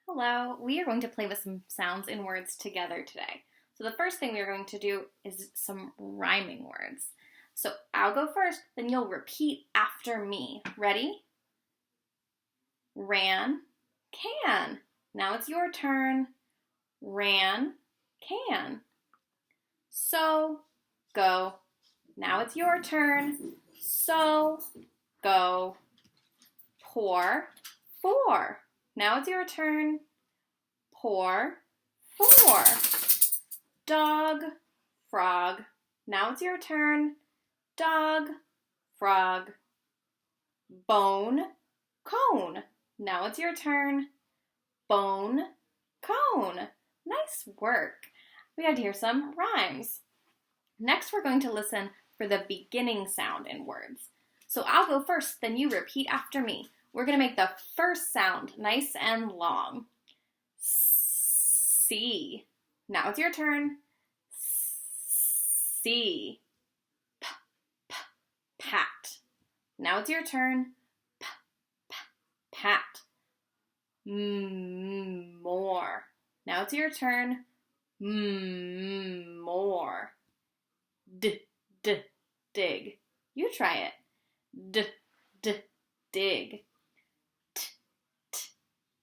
Hello, we are going to play with some sounds and words together today. So the first thing we are going to do is some rhyming words. So I'll go first, then you'll repeat after me. Ready? Ran, can. Now it's your turn. Ran, can. So, go. Now it's your turn. So, go. Pour, for. Now it's your turn. Pour, for. Dog, frog. Now it's your turn. Dog, frog. Bone, cone. Now it's your turn. Bone, cone. Nice work. We had to hear some rhymes. Next, we're going to listen for the beginning sound in words. So I'll go first, then you repeat after me. We're going to make the first sound nice and long. C. Now it's your turn. C. P, p, pat. Now it's your turn. P, p, pat. More. Now it's your turn. More. D, dig. You try it. Dig.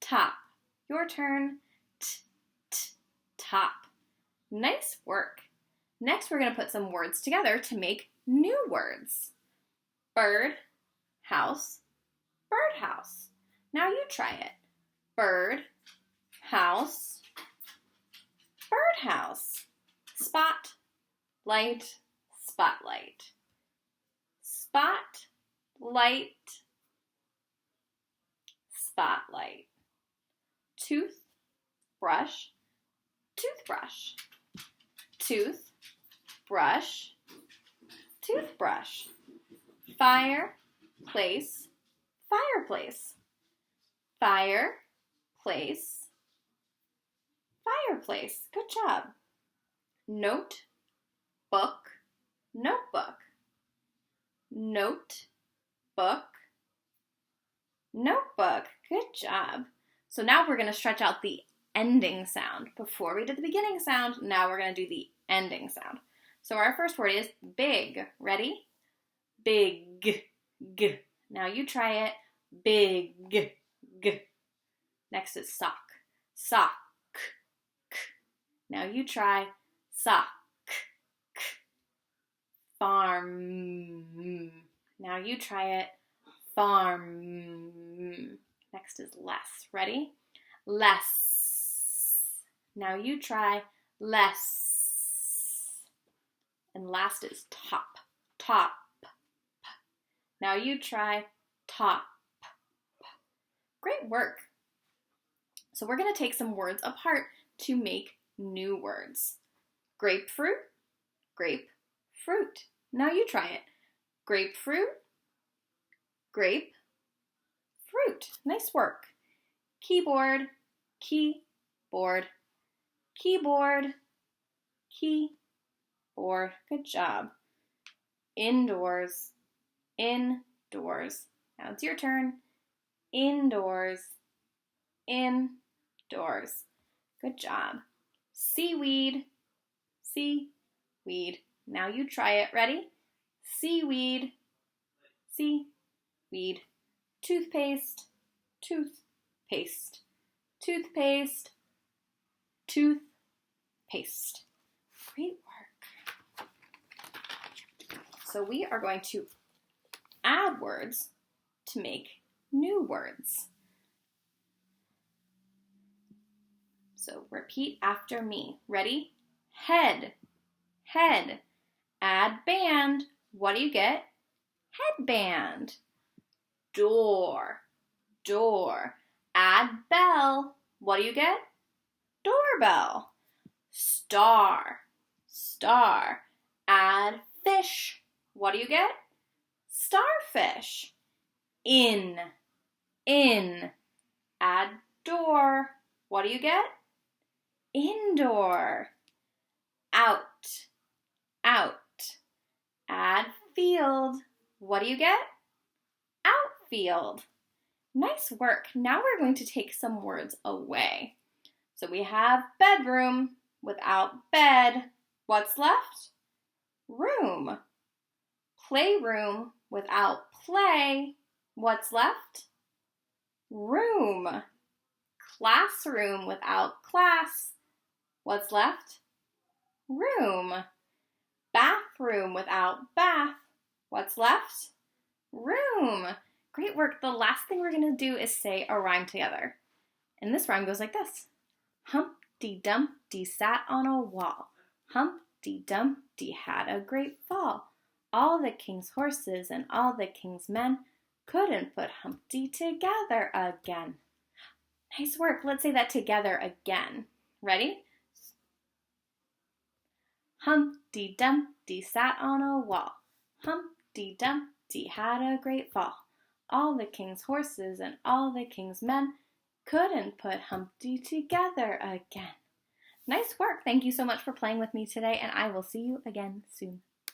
Top. Your turn. Top. Nice work. Next, we're going to put some words together to make new words. Bird, house, birdhouse. Now you try it. Bird, house, birdhouse. Spot, light, spotlight. Spot, light, spotlight. Tooth, brush, toothbrush. Tooth, brush, toothbrush. Fire, place, fireplace. Fire, place, fireplace. Good job. Note, book, notebook. Note, book, notebook. Good job. So now we're going to stretch out the ending sound. Before we did the beginning sound, now we're going to do the ending sound. So our first word is big. Ready? Big. G. Now you try it. Big. G. Next is sock. Sock. K. Now you try sock. K. Farm. Now you try it. Farm. Next is less. Ready? Less. Now you try less. And last is top. Top. Now you try top. Great work. So we're going to take some words apart to make new words. Grapefruit, grapefruit. Now you try it. Grapefruit, grape, fruit. Nice work. Keyboard, keyboard, keyboard, keyboard. Good job. Indoors, indoors. Now it's your turn. Indoors, indoors. Good job. Seaweed, seaweed. Now you try it. Ready? Seaweed, seaweed. Toothpaste, toothpaste. Toothpaste, toothpaste. Great work. So we are going to add words to make new words. So repeat after me. Ready? Head, head. Add band. What do you get? Headband. Door, door. Add bell. What do you get? Doorbell. Star, star. Add fish. What do you get? Starfish. In. Add door. What do you get? Indoor. Out. Add field. What do you get? Outfield. Nice work. Now we're going to take some words away. So we have bedroom without bed. What's left? Room. Playroom without play. What's left? Room. Classroom without class. What's left? Room. Bathroom without bath. What's left? Room. Great work. The last thing we're going to do is say a rhyme together. And this rhyme goes like this. Humpty Dumpty sat on a wall. Humpty Dumpty had a great fall. All the king's horses and all the king's men couldn't put Humpty together again. Nice work. Let's say that together again. Ready? Humpty Dumpty sat on a wall. Humpty Dumpty had a great fall. All the king's horses and all the king's men couldn't put Humpty together again. Nice work. Thank you so much for playing with me today, and I will see you again soon.